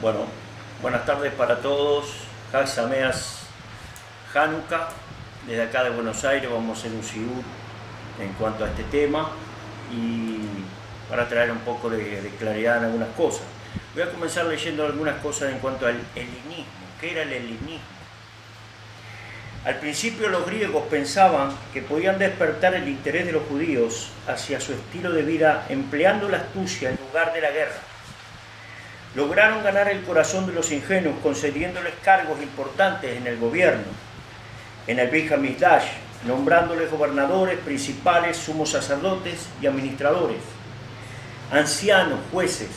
Bueno, buenas tardes para todos. Hag Sameach Hanukkah. Desde acá de Buenos Aires vamos a hacer un shiur en cuanto a este tema y para traer un poco de claridad en algunas cosas. Voy a comenzar leyendo algunas cosas en cuanto al helenismo. ¿Qué era el helenismo? Al principio los griegos pensaban que podían despertar el interés de los judíos hacia su estilo de vida empleando la astucia en lugar de la guerra. Lograron ganar el corazón de los ingenuos concediéndoles cargos importantes en el gobierno, en el Beit HaMikdash, nombrándoles gobernadores, principales, sumos sacerdotes y administradores, ancianos, jueces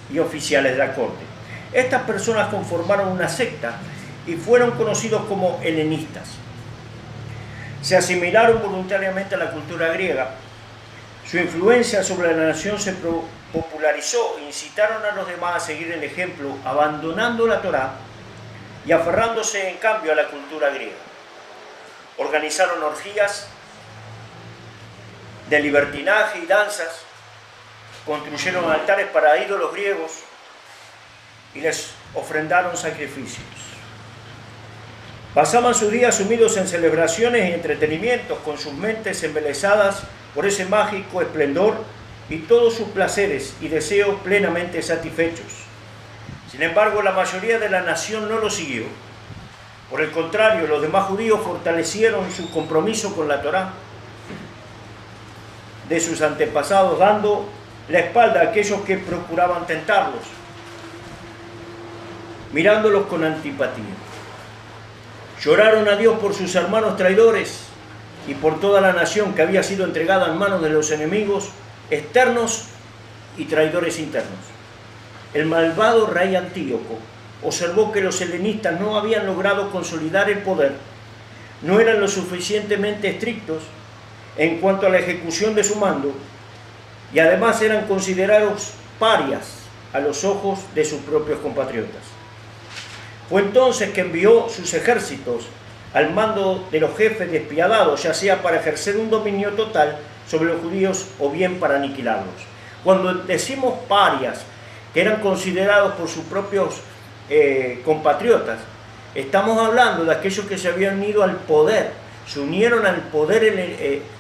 y oficiales de la corte. Estas personas conformaron una secta y fueron conocidos como helenistas. Se asimilaron voluntariamente a la cultura griega. Su influencia sobre la nación se popularizó e incitaron a los demás a seguir el ejemplo, abandonando la Torá y aferrándose en cambio a la cultura griega. Organizaron orgías de libertinaje y danzas, construyeron altares para ídolos griegos y les ofrendaron sacrificios. Pasaban sus días sumidos en celebraciones y entretenimientos, con sus mentes embelesadas por ese mágico esplendor y todos sus placeres y deseos plenamente satisfechos. Sin embargo, la mayoría de la nación no lo siguió. Por el contrario, los demás judíos fortalecieron su compromiso con la Torá de sus antepasados, dando la espalda a aquellos que procuraban tentarlos, mirándolos con antipatía. Lloraron a Dios por sus hermanos traidores y por toda la nación que había sido entregada en manos de los enemigos externos y traidores internos. El malvado rey Antíoco observó que los helenistas no habían logrado consolidar el poder, no eran lo suficientemente estrictos en cuanto a la ejecución de su mando y además eran considerados parias a los ojos de sus propios compatriotas. Fue entonces que envió sus ejércitos al mando de los jefes despiadados, ya sea para ejercer un dominio total sobre los judíos o bien para aniquilarlos. Cuando decimos parias, que eran considerados por sus propios compatriotas, estamos hablando de aquellos que se habían unido al poder, se unieron al poder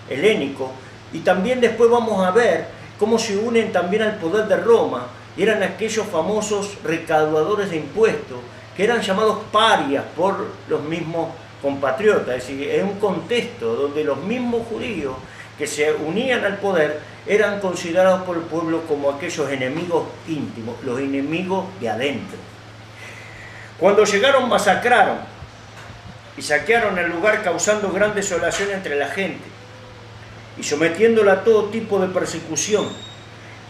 helénico, y también después vamos a ver cómo se unen también al poder de Roma, y eran aquellos famosos recaudadores de impuestos, que eran llamados parias por los mismos compatriotas. Es decir, en un contexto donde los mismos judíos que se unían al poder eran considerados por el pueblo como aquellos enemigos íntimos, los enemigos de adentro. Cuando llegaron, masacraron y saquearon el lugar, causando gran desolación entre la gente y sometiéndola a todo tipo de persecución.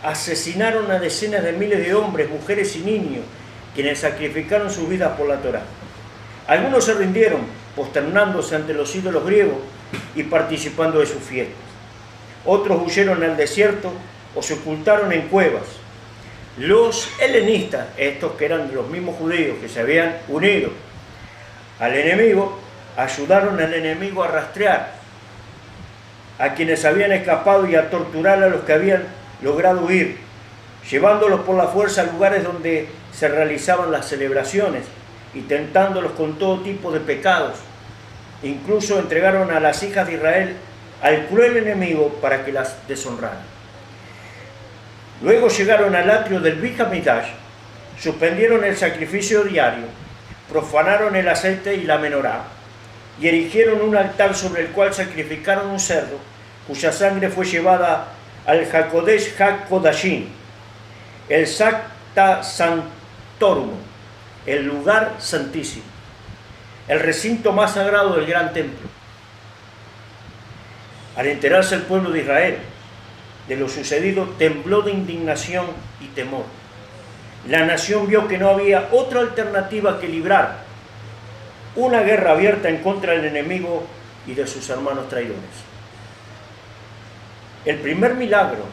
Asesinaron a decenas de miles de hombres, mujeres y niños, quienes sacrificaron sus vidas por la Torá. Algunos se rindieron, posternándose ante los ídolos griegos y participando de sus fiestas. Otros huyeron al desierto o se ocultaron en cuevas. Los helenistas, estos que eran los mismos judíos que se habían unido al enemigo, ayudaron al enemigo a rastrear a quienes habían escapado y a torturar a los que habían logrado huir, llevándolos por la fuerza a lugares donde se realizaban las celebraciones y tentándolos con todo tipo de pecados. Incluso entregaron a las hijas de Israel al cruel enemigo para que las deshonraran. Luego llegaron al atrio del Beit HaMikdash, suspendieron el sacrificio diario, profanaron el aceite y la menorá, y erigieron un altar sobre el cual sacrificaron un cerdo, cuya sangre fue llevada al Hakodesh HaKodashim, el Sacta Sanctorum, el lugar santísimo, el recinto más sagrado del gran templo. Al enterarse el pueblo de Israel de lo sucedido, tembló de indignación y temor. La nación vio que no había otra alternativa que librar una guerra abierta en contra del enemigo y de sus hermanos traidores. El primer milagro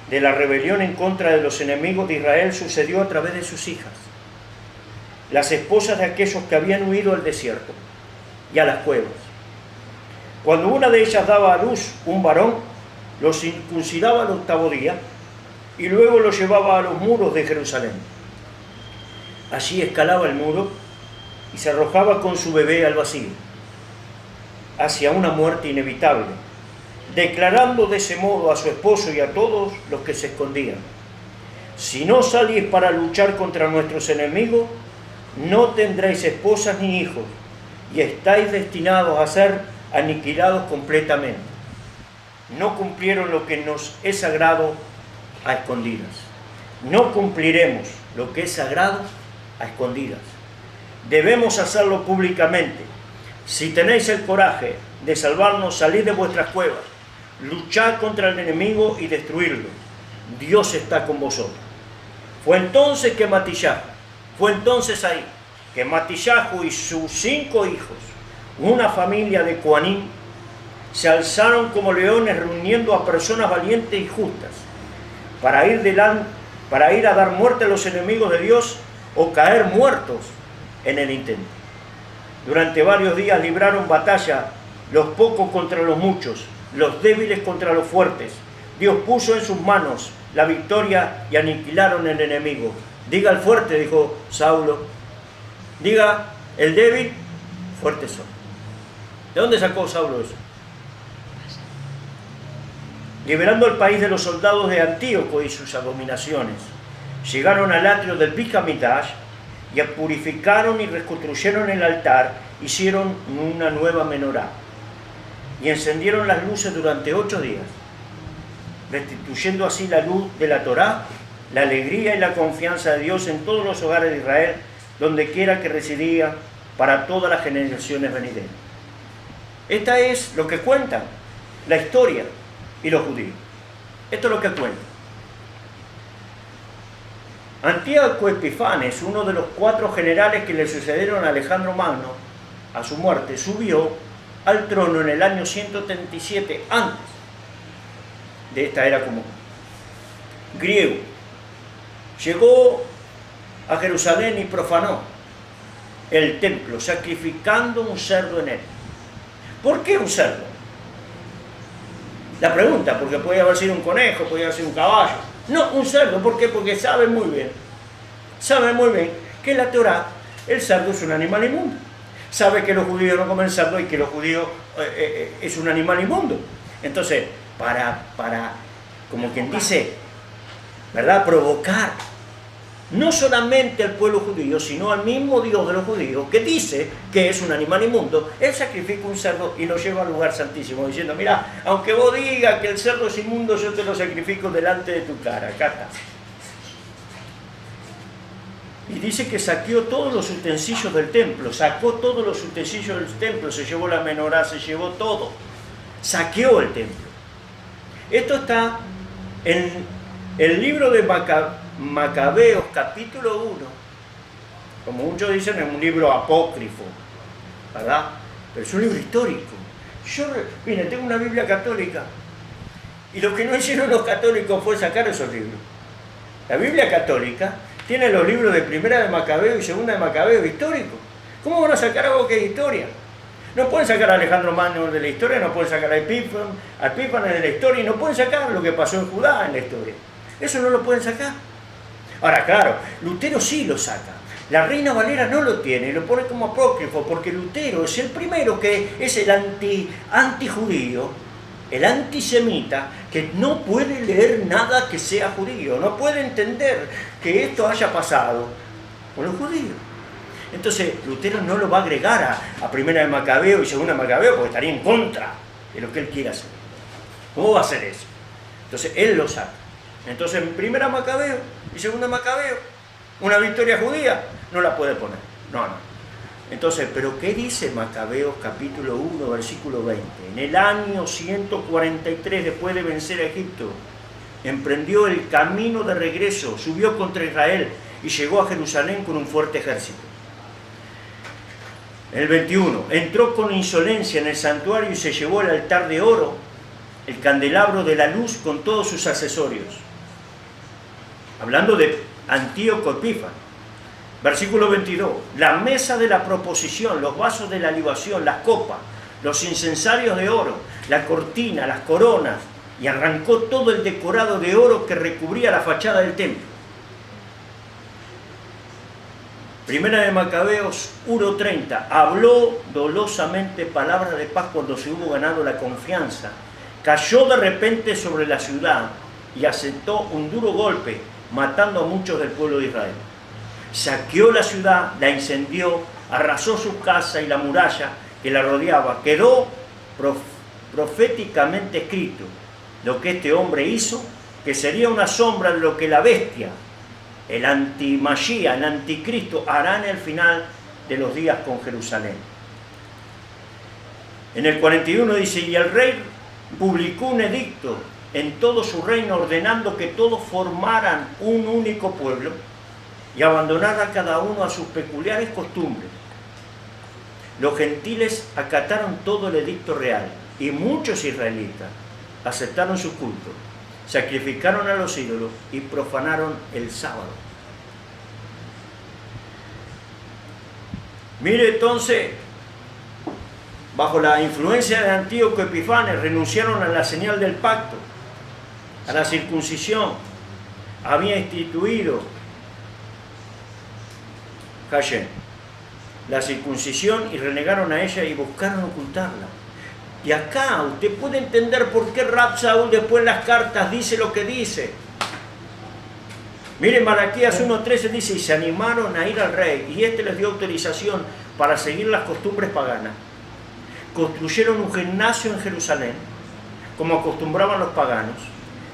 de la rebelión en contra de los enemigos de Israel sucedió a través de sus hijas, las esposas de aquellos que habían huido al desierto y a las cuevas. Cuando una de ellas daba a luz un varón, lo circuncidaba al 8º día y luego lo llevaba a los muros de Jerusalén. Allí escalaba el muro y se arrojaba con su bebé al vacío, hacia una muerte inevitable, declarando de ese modo a su esposo y a todos los que se escondían: si no salís para luchar contra nuestros enemigos, no tendréis esposas ni hijos, y estáis destinados a ser aniquilados completamente. No cumplieron lo que nos es sagrado a escondidas. No cumpliremos lo que es sagrado a escondidas. Debemos hacerlo públicamente. Si tenéis el coraje de salvarnos, salid de vuestras cuevas, luchad contra el enemigo y destruirlo. Dios está con vosotros. Fue entonces ahí que Matillahu y sus 5 hijos, una familia de Coanim, se alzaron como leones, reuniendo a personas valientes y justas para ir a dar muerte a los enemigos de Dios o caer muertos en el intento. Durante varios días libraron batalla, los pocos contra los muchos, los débiles contra los fuertes. Dios puso en sus manos la victoria y aniquilaron el enemigo. Diga el fuerte, dijo Saulo. Diga el débil, fuerte son. ¿De dónde sacó Saulo eso? Liberando el país de los soldados de Antíoco y sus abominaciones, llegaron al atrio del Beit Hamikdash y purificaron y reconstruyeron el altar, hicieron una nueva menorá y encendieron las luces durante 8 días, restituyendo así la luz de la Torá, la alegría y la confianza de Dios en todos los hogares de Israel, donde quiera que residía, para todas las generaciones venideras. Esta es lo que cuentan la historia y los judíos. Esto es lo que cuentan. Antíoco Epifanes, uno de los 4 generales que le sucedieron a Alejandro Magno a su muerte, subió al trono en el año 137 antes de esta era común. Griego. Llegó a Jerusalén y profanó el templo, sacrificando un cerdo en él. ¿Por qué un cerdo? La pregunta, porque podía haber sido un conejo, podía haber sido un caballo. No, un cerdo. ¿Por qué? Porque saben muy bien que en la Torá el cerdo es un animal inmundo. Sabe que los judíos no comen cerdo y que los judíos es un animal inmundo. Entonces, para como quien dice, ¿verdad?, provocar no solamente al pueblo judío, sino al mismo Dios de los judíos, que dice que es un animal inmundo, él sacrifica un cerdo y lo lleva al lugar santísimo, diciendo: mira, aunque vos digas que el cerdo es inmundo, yo te lo sacrifico delante de tu cara, acá está. Y dice que saqueó todos los utensilios del templo, sacó todos los utensilios del templo, se llevó la menorá, se llevó todo, saqueó el templo. Esto está en el libro de Macabeos, capítulo 1, como muchos dicen, es un libro apócrifo, ¿verdad? Pero es un libro histórico. Miren, tengo una Biblia católica, y lo que no hicieron los católicos fue sacar esos libros. La Biblia católica tiene los libros de Primera de Macabeo y Segunda de Macabeo históricos. ¿Cómo van a sacar algo que es historia? No pueden sacar a Alejandro Magno de la historia, no pueden sacar a Epífanes de la historia, y no pueden sacar lo que pasó en Judá en la historia. Eso no lo pueden sacar. Ahora, claro, Lutero sí lo saca. La Reina Valera no lo tiene, lo pone como apócrifo, porque Lutero es el primero que es el antijudío, el antisemita, que no puede leer nada que sea judío, no puede entender que esto haya pasado con los judíos. Entonces, Lutero no lo va a agregar a Primera de Macabeo y Segunda de Macabeo, porque estaría en contra de lo que él quiere hacer. ¿Cómo va a hacer eso? Entonces, él lo saca. Entonces, en Primera Macabeo y Segunda Macabeo, una victoria judía, no la puede poner. No. Entonces, ¿pero qué dice Macabeos capítulo 1, versículo 20? En el año 143, después de vencer a Egipto, emprendió el camino de regreso, subió contra Israel y llegó a Jerusalén con un fuerte ejército. El 21, entró con insolencia en el santuario y se llevó el altar de oro, el candelabro de la luz con todos sus accesorios. Hablando de Antíoco Epífanes. Versículo 22, la mesa de la proposición, los vasos de la libación, las copas, los incensarios de oro, la cortina, las coronas, y arrancó todo el decorado de oro que recubría la fachada del templo. Primera de Macabeos 1:30. Habló dolosamente palabras de paz cuando se hubo ganado la confianza. Cayó de repente sobre la ciudad y asestó un duro golpe, matando a muchos del pueblo de Israel. Saqueó la ciudad, la incendió, arrasó su casa y la muralla que la rodeaba. Quedó proféticamente escrito lo que este hombre hizo, que sería una sombra de lo que la bestia, el antimachía, el anticristo, hará en el final de los días con Jerusalén. En el 41 dice, y el rey publicó un edicto en todo su reino ordenando que todos formaran un único pueblo y abandonara cada uno a sus peculiares costumbres. Los gentiles acataron todo el edicto real y muchos israelitas aceptaron su culto, sacrificaron a los ídolos y profanaron el sábado. Mire entonces, bajo la influencia de Antíoco Epifanes, renunciaron a la señal del pacto, a la circuncisión. Había instituido Hashem la circuncisión y renegaron a ella y buscaron ocultarla. Y acá usted puede entender por qué Rab Saúl después en las cartas dice lo que dice. Miren, Malaquías 1:13 dice, y se animaron a ir al rey, y este les dio autorización para seguir las costumbres paganas. Construyeron un gimnasio en Jerusalén, como acostumbraban los paganos.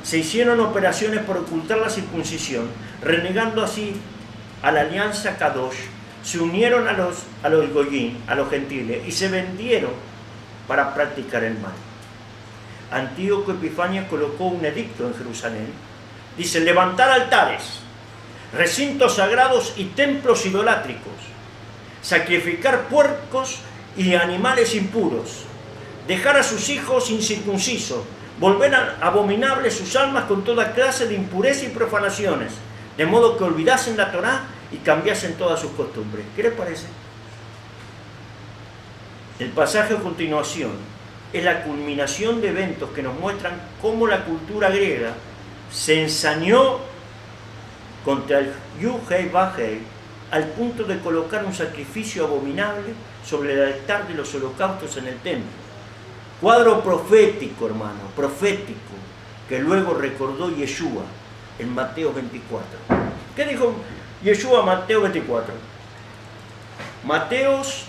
Se hicieron operaciones por ocultar la circuncisión, renegando así a la alianza Kadosh. Se unieron a los goyim, a los gentiles, y se vendieron para practicar el mal. Antíoco Epifanes colocó un edicto en Jerusalén. Dice, levantar altares, recintos sagrados y templos idolátricos, sacrificar puercos y animales impuros, dejar a sus hijos incircuncisos, volver abominables sus almas con toda clase de impureza y profanaciones, de modo que olvidasen la Torá y cambiasen todas sus costumbres. ¿Qué les parece? El pasaje a continuación es la culminación de eventos que nos muestran cómo la cultura griega se ensañó contra el Yud-Hei-Vah-Hei al punto de colocar un sacrificio abominable sobre el altar de los holocaustos en el templo. Cuadro profético, hermano, profético, que luego recordó Yeshua en Mateo 24. ¿Qué dijo Yeshua en Mateo 24? Mateos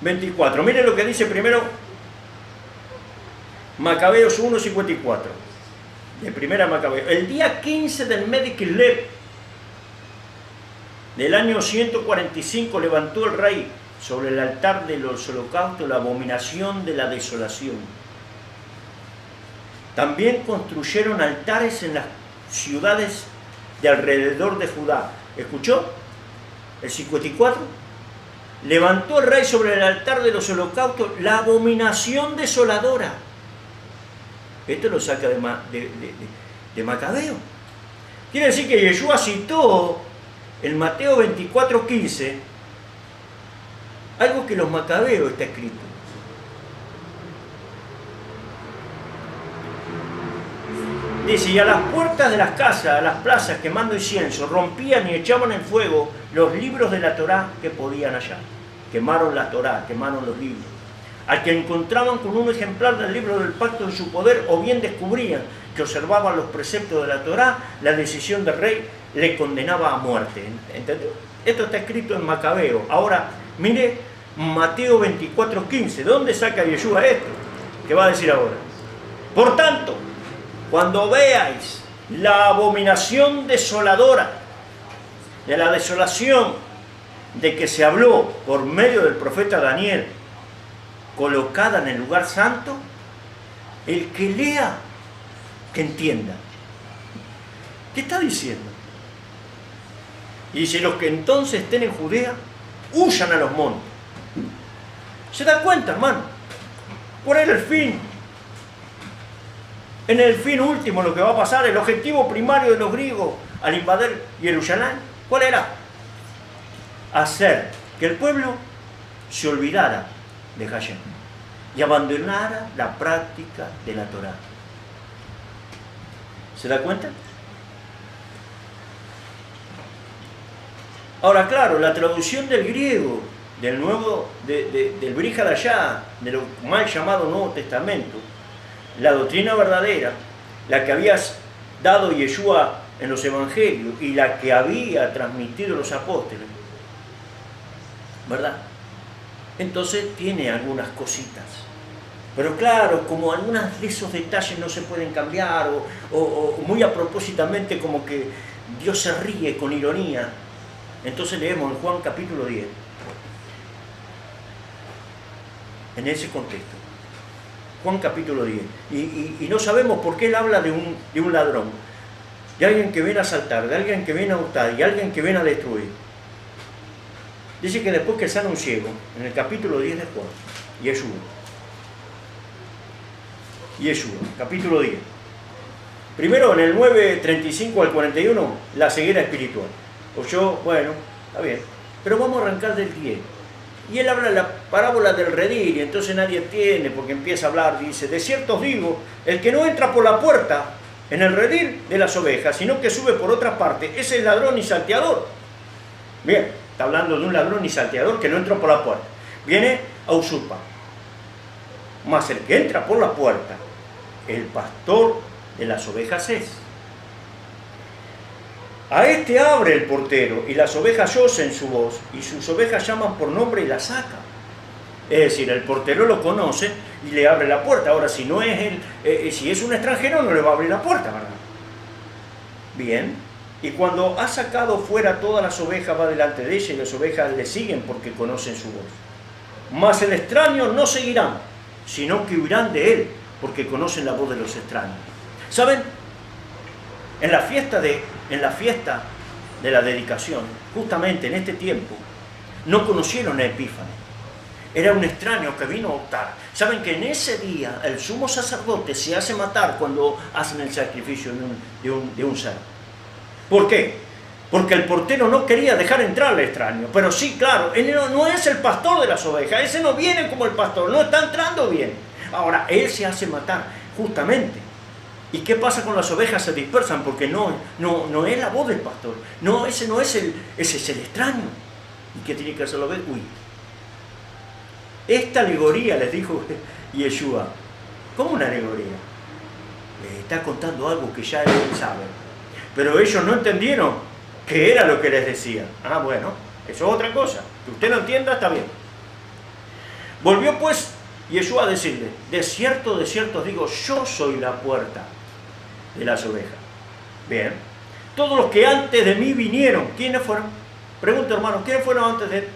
24. Miren lo que dice primero Macabeos 1:54. De primera Macabeo. El día 15 del mes de Kislev del año 145 levantó el rey sobre el altar de los holocaustos la abominación de la desolación. También construyeron altares en las ciudades de alrededor de Judá. ¿Escuchó? El 54. Levantó el rey sobre el altar de los holocaustos la abominación desoladora. Esto lo saca de Macabeo. Quiere decir que Yeshua citó en Mateo 24:15 algo que en los Macabeos está escrito. Dice, y a las puertas de las casas, a las plazas, quemando incienso, rompían y echaban en fuego los libros de la Torá que podían hallar. Quemaron la Torá, quemaron los libros. Al que encontraban con un ejemplar del libro del pacto en su poder, o bien descubrían que observaban los preceptos de la Torá, la decisión del rey le condenaba a muerte. ¿Entendió? Esto está escrito en Macabeo. Ahora, mire Mateo 24:15. ¿Dónde saca Yeshua esto? ¿Qué va a decir ahora? Por tanto, cuando veáis la abominación desoladora, de la desolación de que se habló por medio del profeta Daniel, colocada en el lugar santo, el que lea, que entienda. ¿Qué está diciendo? Y dice, los que entonces estén en Judea, huyan a los montes. ¿Se da cuenta, hermano? ¿Cuál era el fin? En el fin último lo que va a pasar, el objetivo primario de los griegos al invadir Jerusalén, ¿cuál era? Hacer que el pueblo se olvidara de Hashem y abandonara la práctica de la Torá. ¿Se da cuenta? Ahora, claro, la traducción del griego, del nuevo, del Brit Hadashah, de lo mal llamado Nuevo Testamento, la doctrina verdadera, la que había dado Yeshua en los evangelios y la que había transmitido los apóstoles, ¿verdad? Entonces tiene algunas cositas. Pero claro, como algunos de esos detalles no se pueden cambiar, o muy a propósitamente como que Dios se ríe con ironía, entonces leemos en Juan capítulo 10, en ese contexto. Juan capítulo 10. Y no sabemos por qué él habla de un ladrón, de alguien que viene a asaltar, de alguien que viene a hurtar y alguien que viene a destruir. Dice que después que sana un ciego, en el capítulo 10 de Juan, Yeshua, capítulo 10. Primero en el 9:35 al 41, la ceguera espiritual. Bueno, está bien, pero vamos a arrancar del 10. Y él habla la parábola del redil, y entonces nadie entiende, porque empieza a hablar, dice, de cierto os digo, el que no entra por la puerta en el redil de las ovejas, sino que sube por otra parte, ese es ladrón y salteador. Bien, está hablando de un ladrón y salteador que no entró por la puerta. Viene a usurpar. Mas el que entra por la puerta, el pastor de las ovejas es. A este abre el portero, y las ovejas oyen su voz, y sus ovejas llaman por nombre y la sacan. Es decir, el portero lo conoce y le abre la puerta. Ahora, si no es si es un extranjero, no le va a abrir la puerta, ¿verdad? Bien, y cuando ha sacado fuera todas las ovejas, va delante de ella, y las ovejas le siguen porque conocen su voz. Mas el extraño no seguirán, sino que huirán de él, porque conocen la voz de los extraños. ¿Saben? En la fiesta de la dedicación, justamente en este tiempo, no conocieron a Epífanes. Era un extraño que vino a optar. ¿Saben que en ese día el sumo sacerdote se hace matar cuando hacen el sacrificio de un ser? ¿Por qué? Porque el portero no quería dejar entrar al extraño. Pero sí, claro, él no es el pastor de las ovejas. Ese no viene como el pastor, no está entrando bien. Ahora, él se hace matar, justamente. ¿Y qué pasa con las ovejas? Se dispersan porque no es la voz del pastor. No, ese es el extraño. ¿Y qué tiene que hacer la oveja? Esta alegoría, les dijo Yeshua. ¿Cómo una alegoría? Les está contando algo que ya él sabe. Pero ellos no entendieron qué era lo que les decía. Bueno, eso es otra cosa. Que usted no entienda, está bien. Volvió pues Yeshua a decirle, de cierto os digo, yo soy la puerta de las ovejas. Bien. Todos los que antes de mí vinieron, ¿quiénes fueron? Pregunto, hermano, ¿quiénes fueron antes de él?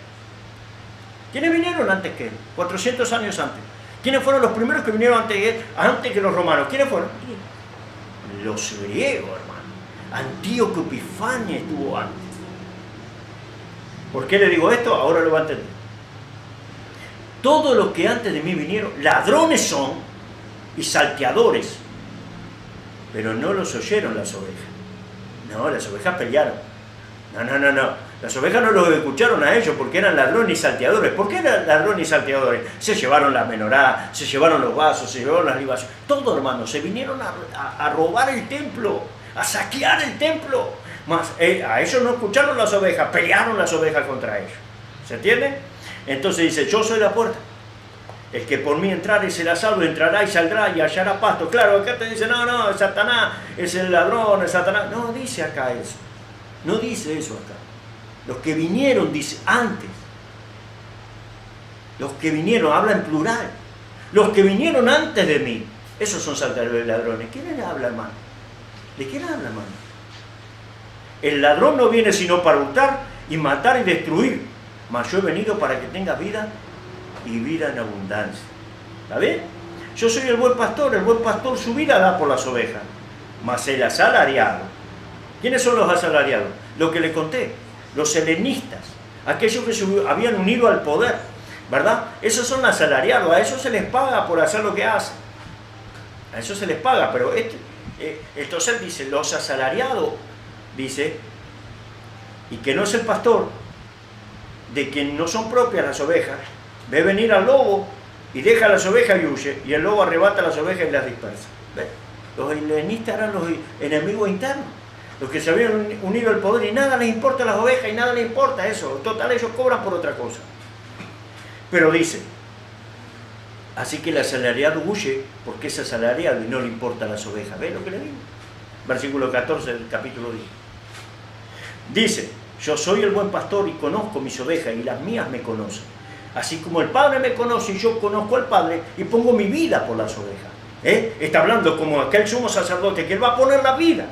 ¿Quiénes vinieron antes que él? 400 años antes. ¿Quiénes fueron los primeros que vinieron antes de él? Antes que los romanos. ¿Quiénes fueron? Los griegos, hermano. Antíoco Epifanio estuvo antes. ¿Por qué le digo esto? Ahora lo va a entender. Todos los que antes de mí vinieron, ladrones son y salteadores, pero no los oyeron las ovejas. No, las ovejas pelearon. No. Las ovejas no los escucharon a ellos porque eran ladrones y salteadores. ¿Por qué eran ladrones y salteadores? Se llevaron la menorá, se llevaron los vasos, se llevaron las libaciones. Todo, hermano, se vinieron a robar el templo, a saquear el templo. Más, a ellos no escucharon las ovejas, pelearon las ovejas contra ellos. ¿Se entiende? Entonces dice, yo soy la puerta. El que por mí entrare y será salvo, entrará y saldrá y hallará pasto. Claro, acá te dice, no, Satanás es el ladrón, es Satanás. No dice acá eso. No dice eso acá. Los que vinieron, dice, antes. Los que vinieron, habla en plural. Los que vinieron antes de mí. Esos son salteadores y ladrones. ¿Quién le habla, hermano? ¿De quién habla, hermano? El ladrón no viene sino para hurtar y matar y destruir. Mas yo he venido para que tenga vida y vida en abundancia. ¿Está bien? Yo soy el buen pastor su vida da por las ovejas. Mas el asalariado. ¿Quiénes son los asalariados? Lo que le conté, los helenistas, aquellos que se habían unido al poder, ¿verdad? Esos son asalariados, a esos se les paga por hacer lo que hacen. A eso se les paga, pero entonces dice, los asalariados, dice, y que no es el pastor, de quien no son propias las ovejas, ve venir al lobo y deja a las ovejas y huye, y el lobo arrebata a las ovejas y las dispersa. ¿Ves? Los helenistas eran los enemigos internos. los que se habían unido al poder, y nada les importa las ovejas y nada les importa eso. Total, ellos cobran por otra cosa. Pero dice, así que el asalariado huye porque es asalariado y no le importan las ovejas. ¿Ves lo que le digo? Versículo 14 del capítulo 10. Dice, yo soy el buen pastor y conozco mis ovejas y las mías me conocen. Así como el Padre me conoce y yo conozco al Padre y pongo mi vida por las ovejas. Está hablando como aquel sumo sacerdote que él va a poner la vida.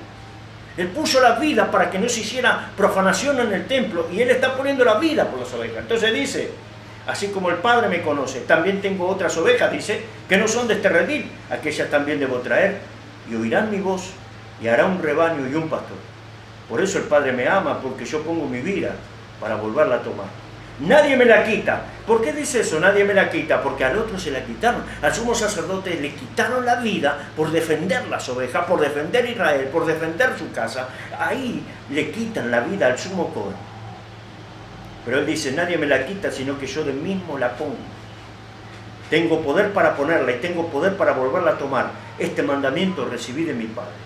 Él puso la vida para que no se hiciera profanación en el templo y él está poniendo la vida por las ovejas. Entonces dice, así como el Padre me conoce, también tengo otras ovejas, dice, que no son de este redil. Aquellas también debo traer y oirán mi voz y hará un rebaño y un pastor. Por eso el Padre me ama, porque yo pongo mi vida para volverla a tomar. Nadie me la quita. ¿Por qué dice eso? Nadie me la quita. Porque al otro se la quitaron. Al sumo sacerdote le quitaron la vida por defender las ovejas, por defender a Israel, por defender su casa. Ahí le quitan la vida al sumo Cohen. Pero él dice, nadie me la quita, sino que yo de mismo la pongo. Tengo poder para ponerla y tengo poder para volverla a tomar. Este mandamiento recibí de mi Padre.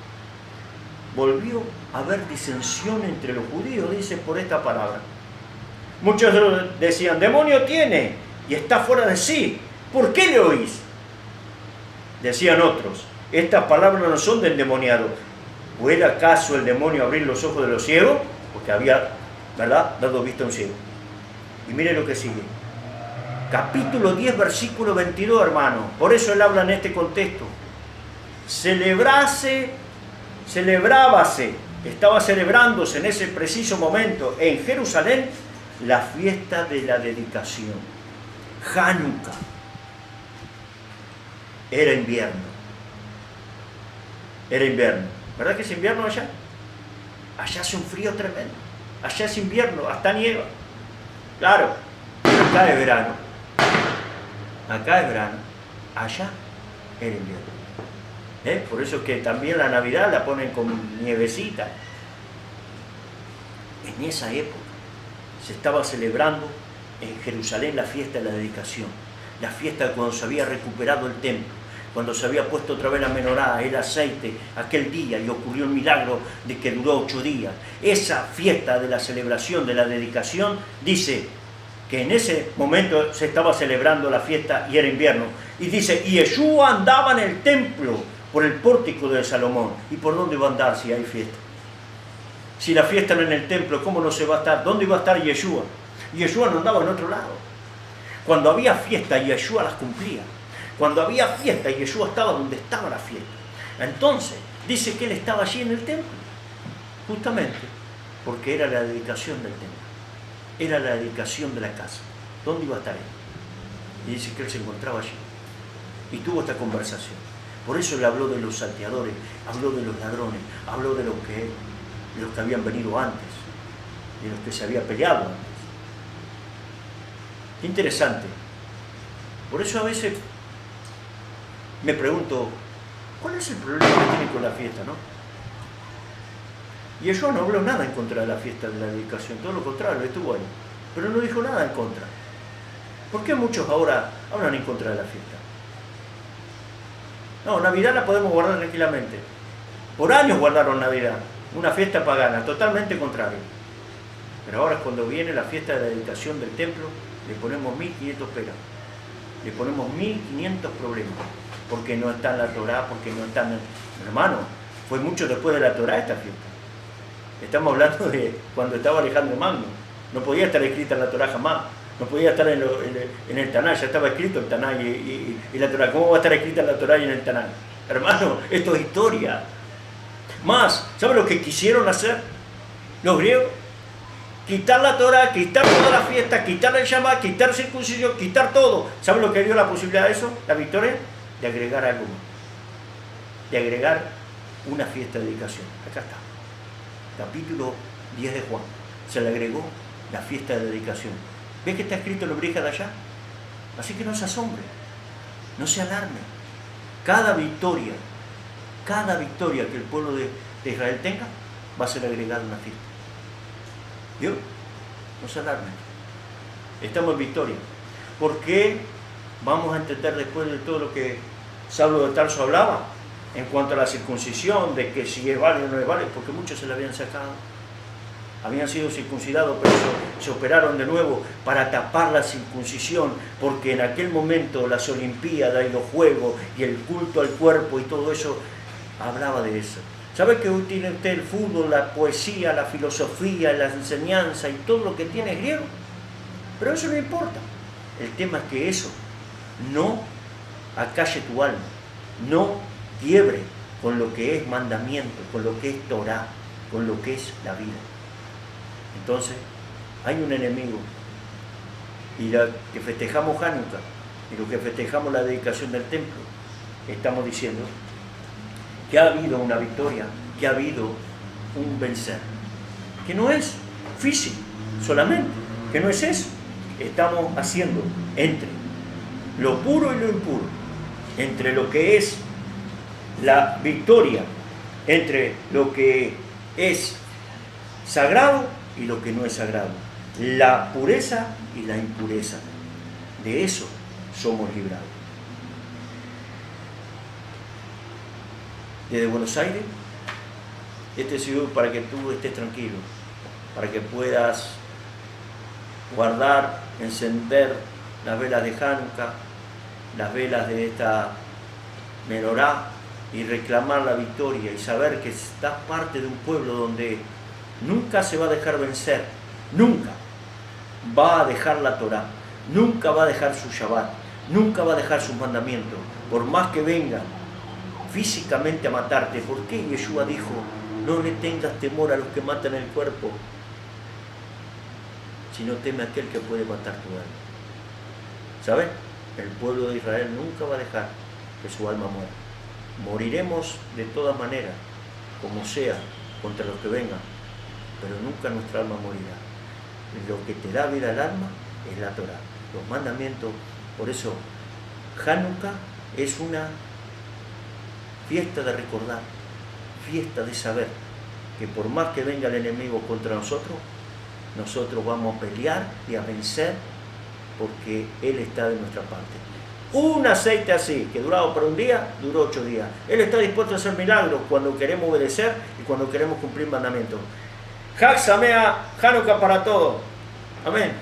Volvió a haber disensión entre los judíos, dice, por esta palabra. Muchos decían, demonio tiene y está fuera de sí. ¿Por qué le oís? Decían otros, estas palabras no son del endemoniado. ¿Puede acaso el demonio abrir los ojos de los ciegos? Porque había, ¿verdad?, dado vista a un ciego. Y mire lo que sigue. Capítulo 10, versículo 22, hermano. Por eso él habla en este contexto. Estaba celebrándose en ese preciso momento en Jerusalén la fiesta de la dedicación. Hanukkah. Era invierno. Era invierno. ¿Verdad que es invierno allá? Allá hace un frío tremendo. Allá es invierno, hasta nieva. Claro, acá es verano. Acá es verano. Allá era invierno. Por eso es que también la Navidad la ponen con nievecita. En esa época se estaba celebrando en Jerusalén la fiesta de la dedicación, la fiesta de cuando se había recuperado el templo, cuando se había puesto otra vez la menorá, el aceite, aquel día, y ocurrió el milagro de que duró 8 días. Esa fiesta de la celebración, de la dedicación, dice que en ese momento se estaba celebrando la fiesta y era invierno. Y dice, y Yeshua andaba en el templo por el pórtico de Salomón. ¿Y por dónde va a andar si hay fiesta? Si la fiesta no en el templo, ¿cómo no se va a estar? ¿Dónde iba a estar Yeshua? Yeshua no andaba en otro lado. Cuando había fiesta, Yeshua las cumplía. Cuando había fiesta, Yeshua estaba donde estaba la fiesta. Entonces, dice que él estaba allí en el templo. Justamente porque era la dedicación del templo. Era la dedicación de la casa. ¿Dónde iba a estar él? Y dice que él se encontraba allí. Y tuvo esta conversación. Por eso le habló de los salteadores, habló de los ladrones, habló de los que habían venido antes, de los que se había peleado antes. Qué interesante. Por eso a veces me pregunto, ¿cuál es el problema que tiene con la fiesta, no? Y Yeshua no habló nada en contra de la fiesta de la dedicación, todo lo contrario, estuvo ahí, pero no dijo nada en contra. ¿Por qué muchos ahora hablan en contra de la fiesta? No, Navidad la podemos guardar tranquilamente. Por años guardaron Navidad, una fiesta pagana, totalmente contrario. Pero ahora cuando viene la fiesta de la dedicación del templo, le ponemos 1500 pegas. Le ponemos 1500 problemas. Porque no está en la Torá, porque no está en... Hermano, fue mucho después de la Torá esta fiesta. Estamos hablando de cuando estaba Alejandro Magno. No podía estar escrita en la Torá jamás. No podía estar en el Tanaj, ya estaba escrito el Tanaj y la Torá. ¿Cómo va a estar escrita en la Torá y en el Tanaj? Hermano, esto es historia. Más, ¿sabe lo que quisieron hacer los griegos? Quitar la Torá, quitar toda la fiesta, quitar el Shabbat, quitar circuncisión, quitar todo. ¿Sabe lo que dio la posibilidad de eso? La victoria, de agregar algo más. De agregar una fiesta de dedicación. Acá está. Capítulo 10 de Juan. Se le agregó la fiesta de dedicación. ¿Ves que está escrito en la oreja de allá? Así que no se asombre, no se alarme. Cada victoria que el pueblo de Israel tenga, va a ser agregada una fiesta. ¿Vio? No se alarme. Estamos en victoria. ¿Por qué? Vamos a entender después de todo lo que Saulo de Tarso hablaba. en cuanto a la circuncisión, de que si es válido o no es válido, porque muchos se la habían sacado. Habían sido circuncidados, pero se operaron de nuevo para tapar la circuncisión, porque en aquel momento las Olimpiadas y los Juegos y el culto al cuerpo y todo eso hablaba de eso. ¿Sabe que hoy tiene usted el fútbol, la poesía, la filosofía, la enseñanza y todo lo que tiene es griego? Pero eso no importa. El tema es que eso no acalle tu alma, no quiebre con lo que es mandamiento, con lo que es Torah, con lo que es la vida. Entonces, hay un enemigo, y la que festejamos Hanukkah, y lo que festejamos la dedicación del templo, estamos diciendo que ha habido una victoria, que ha habido un vencer, que no es físico solamente, que no es eso. Estamos haciendo entre lo puro y lo impuro, entre lo que es la victoria, entre lo que es sagrado y lo que no es sagrado, la pureza y la impureza. De eso somos librados. Desde Buenos Aires, este es para que tú estés tranquilo, para que puedas guardar, encender las velas de Hanukkah, las velas de esta menorá, y reclamar la victoria y saber que estás parte de un pueblo donde nunca se va a dejar vencer, nunca va a dejar la Torá, nunca va a dejar su Shabbat, nunca va a dejar sus mandamientos, por más que vengan físicamente a matarte. ¿Por qué Yeshua dijo, no le tengas temor a los que matan el cuerpo, sino teme a aquel que puede matar tu alma? ¿Sabes? El pueblo de Israel nunca va a dejar que su alma muera. Moriremos de todas maneras, como sea, contra los que vengan, pero nunca nuestra alma morirá. Lo que te da vida al alma es la Torá, los mandamientos. Por eso Hanukkah es una fiesta de recordar, fiesta de saber que por más que venga el enemigo contra nosotros, nosotros vamos a pelear y a vencer, porque Él está de nuestra parte. Un aceite así, que duraba por un día, duró 8 días. Él está dispuesto a hacer milagros cuando queremos obedecer y cuando queremos cumplir mandamientos. Hag Sameach, Hanukkah para todos. Amén.